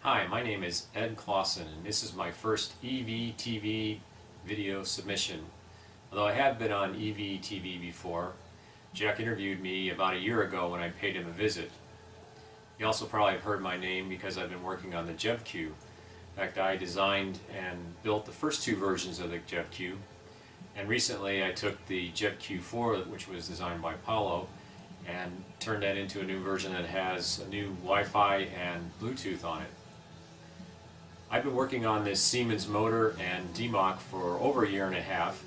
Hi, my name is Ed Clausen, and this is my first EV TV video submission. Although I have been on EV TV before, Jack interviewed me about a year ago when I paid him a visit. You also probably have heard my name because I've been working on the JevQ. In fact, I designed and built the first two versions of the JevQ, and recently I took the JevQ4, which was designed by Paulo, and turned that into a new version that has a new Wi-Fi and Bluetooth on it. I've been working on this Siemens motor and DMOC for over a year and a half,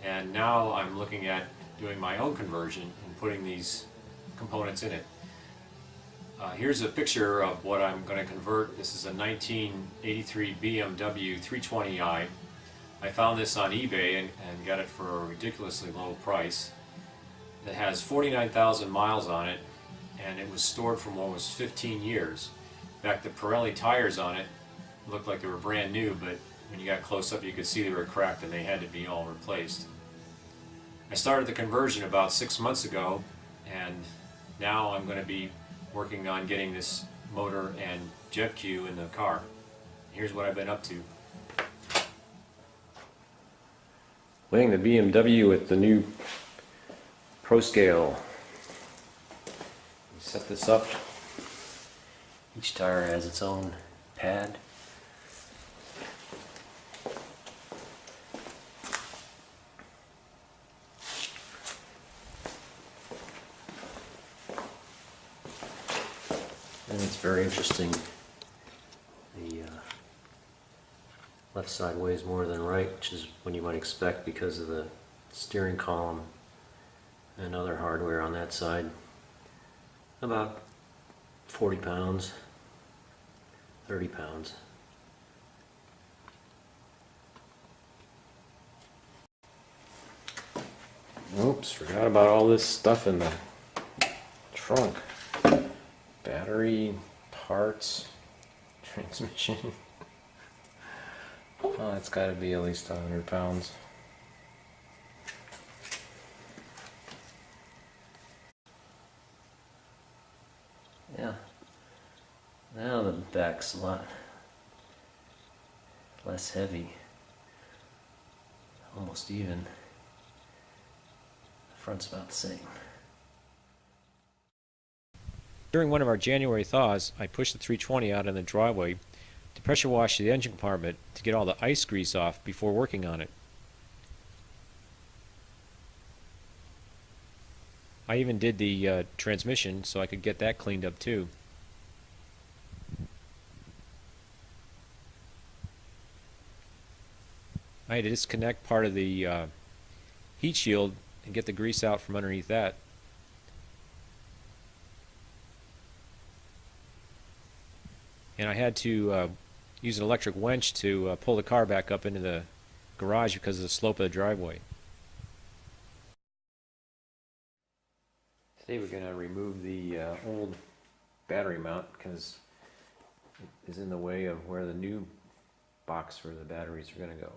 and now I'm looking at doing my own conversion and putting these components in it. Here's a picture of what I'm going to convert. This is a 1983 BMW 320i. I found this on eBay and got it for a ridiculously low price. It has 49,000 miles on it, and it was stored for almost 15 years. In fact, the Pirelli tires on it looked like they were brand new, but when you got close up you could see they were cracked and they had to be all replaced. I started the conversion about 6 months ago, and now I'm going to be working on getting this motor and JevQ in the car. Here's what I've been up to. Weighing the BMW with the new Pro Scale. Set this up. Each tire has its own pad. And it's very interesting. The left side weighs more than right, which is what you might expect because of the steering column and other hardware on that side. About 40 pounds, 30 pounds. Oops, forgot about all this stuff in the trunk. Battery, parts, transmission. Oh, it's got to be at least 100 pounds. Yeah. Now the back's a lot less heavy. Almost even. The front's about the same. During one of our January thaws, I pushed the 320 out in the driveway to pressure wash the engine compartment to get all the ice grease off before working on it. I even did the transmission so I could get that cleaned up too. I had to disconnect part of the heat shield and get the grease out from underneath that. And I had to use an electric winch to pull the car back up into the garage because of the slope of the driveway. Today we're going to remove the old battery mount because it is in the way of where the new box for the batteries are going to go.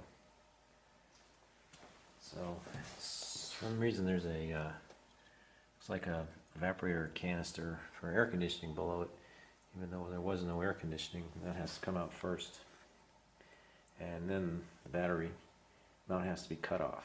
So, for some reason there's a, looks like a evaporator canister for air conditioning below it. Even though there was no air conditioning, that has to come out first. And then the battery mount has to be cut off.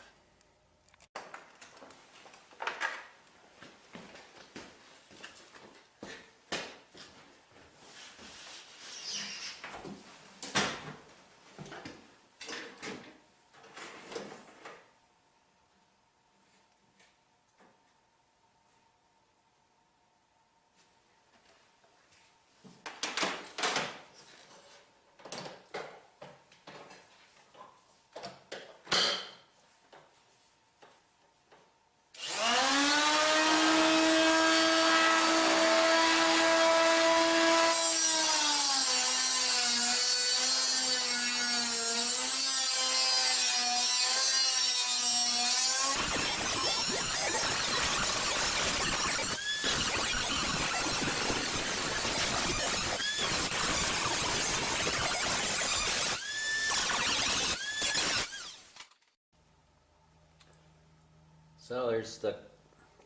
So there's the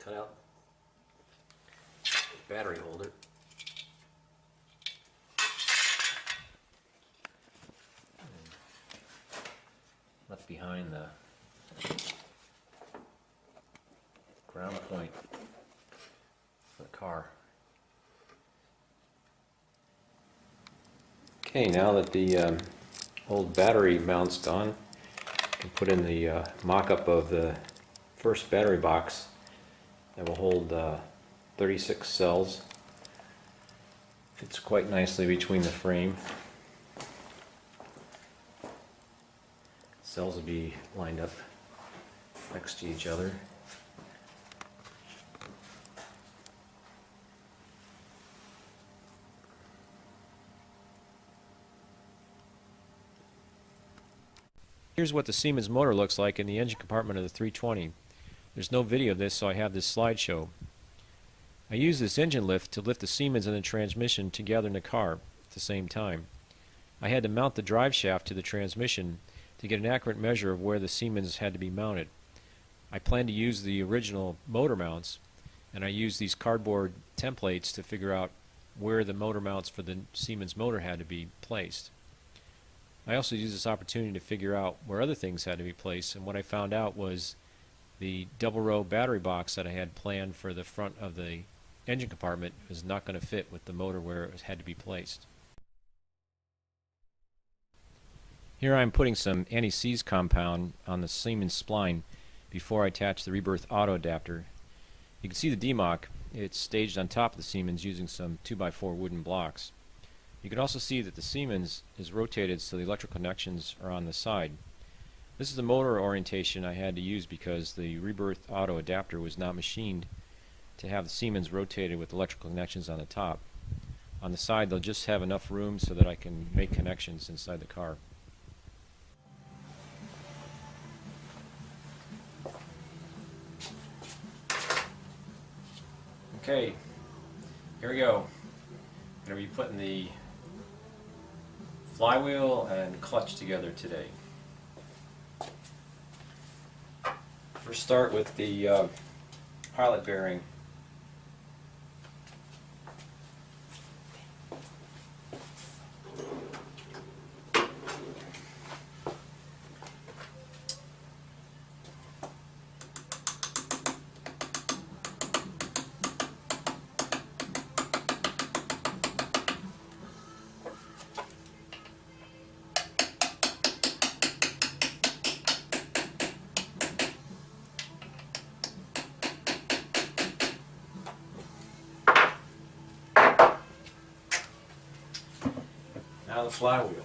cutout battery holder. left behind the ground point for the car. Okay, now that the old battery mount's gone, I can put in the mock-up of the first battery box that will hold 36 cells. Fits quite nicely between the frame. Cells will be lined up next to each other. Here's what the Siemens motor looks like in the engine compartment of the 320. There's no video of this, so I have this slideshow. I use this engine lift to lift the Siemens and the transmission together in the car at the same time. I had to mount the drive shaft to the transmission to get an accurate measure of where the Siemens had to be mounted. I plan to use the original motor mounts, and I used these cardboard templates to figure out where the motor mounts for the Siemens motor had to be placed. I also used this opportunity to figure out where other things had to be placed, and what I found out was the double row battery box that I had planned for the front of the engine compartment was not going to fit with the motor where it had to be placed. Here I'm putting some anti-seize compound on the Siemens spline before I attach the Rebirth auto adapter. You can see the DMOC. It's staged on top of the Siemens using some 2x4 wooden blocks. You can also see that the Siemens is rotated so the electrical connections are on the side. This is the motor orientation I had to use because the Rebirth auto adapter was not machined to have the Siemens rotated with electrical connections on the top. On the side they'll just have enough room so that I can make connections inside the car. Okay, here we go. I'm going to be putting the flywheel and clutch together today. First start with the pilot bearing. Now the flywheel.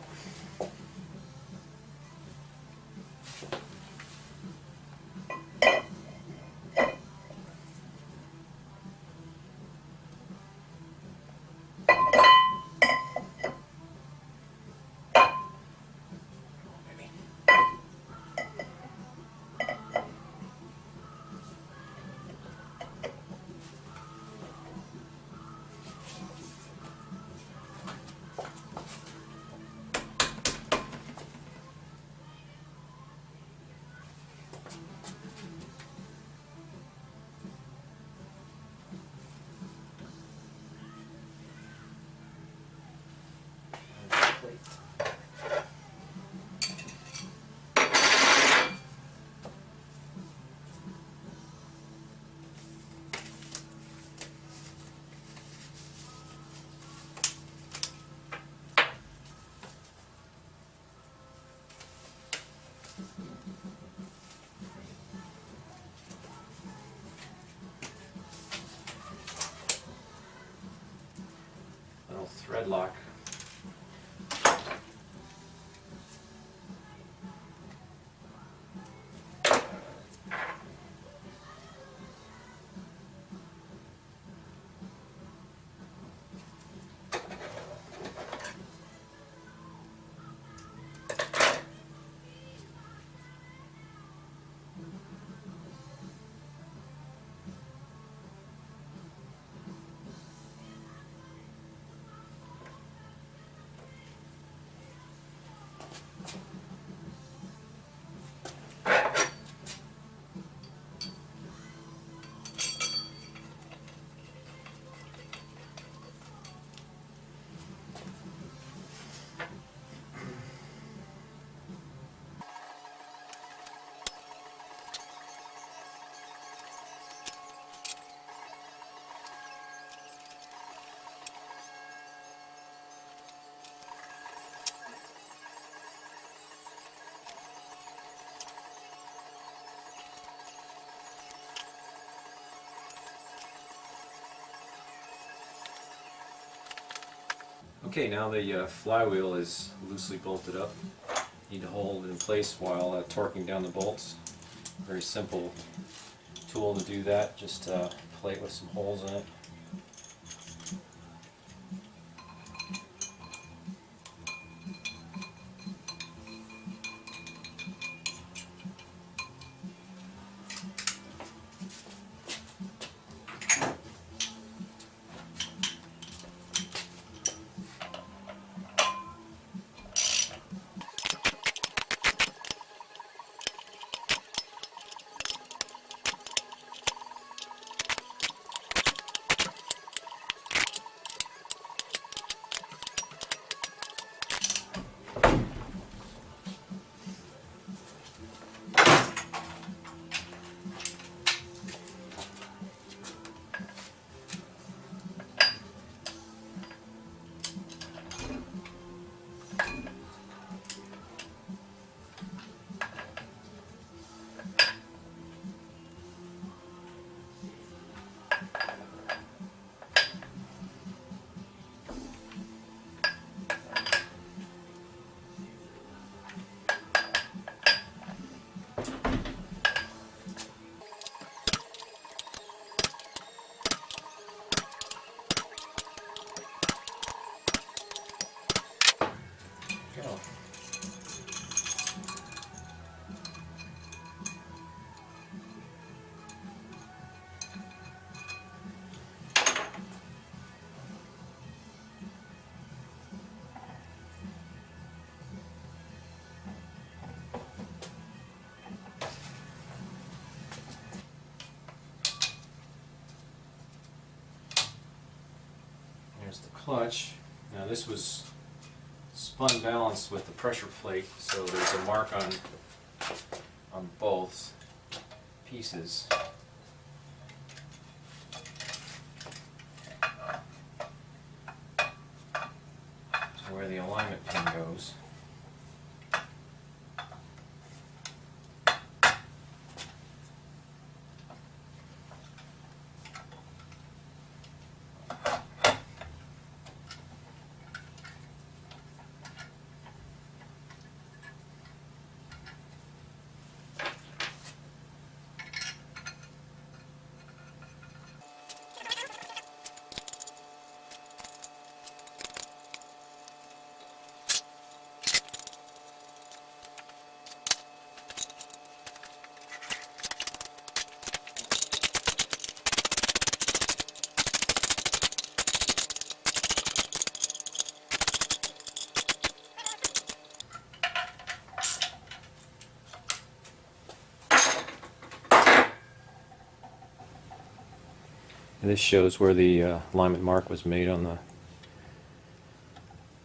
Little thread lock. Okay, now the flywheel is loosely bolted up. Need to hold it in place while torquing down the bolts. Very simple tool to do that, just plate with some holes in it. Go. There's the clutch. Now this was spun balanced with the pressure plate, so there's a mark on both pieces. So where the alignment pin goes. And this shows where the alignment mark was made on the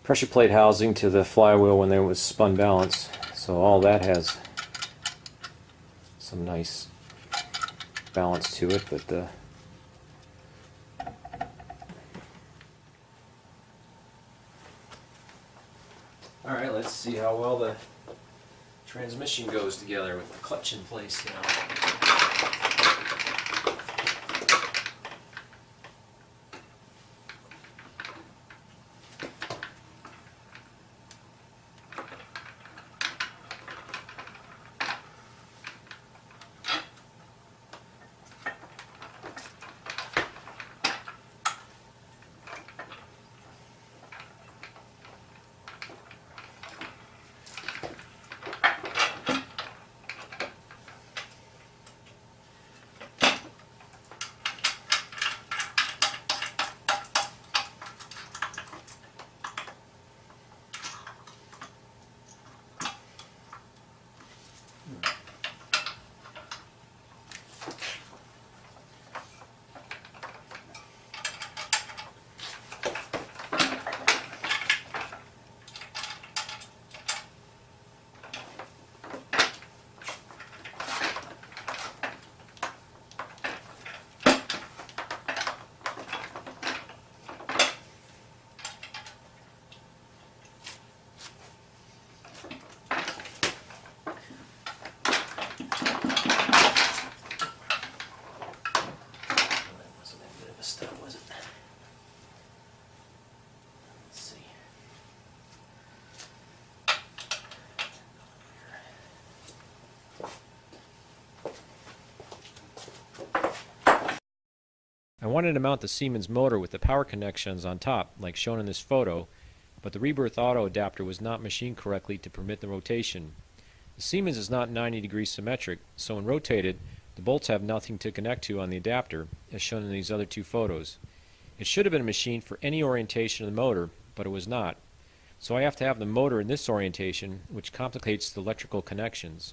pressure plate housing to the flywheel when there was spun balance. So all that has some nice balance to it, but alright, let's see how well the transmission goes together with the clutch in place now. wanted to mount the Siemens motor with the power connections on top, like shown in this photo, but the Rebirth Auto adapter was not machined correctly to permit the rotation. The Siemens is not 90 degrees symmetric, so when rotated, the bolts have nothing to connect to on the adapter, as shown in these other two photos. It should have been machined for any orientation of the motor, but it was not. So I have to have the motor in this orientation, which complicates the electrical connections.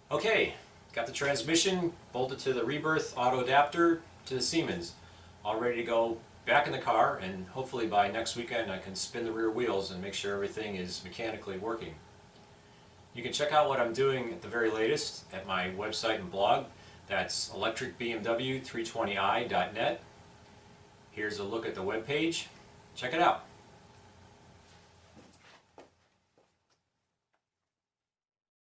Okay, got the transmission bolted to the Rebirth Auto adapter to the Siemens. All ready to go back in the car, and hopefully by next weekend I can spin the rear wheels and make sure everything is mechanically working. You can check out what I'm doing at the very latest at my website and blog. That's electricbmw320i.net. Here's a look at the web page. Check it out.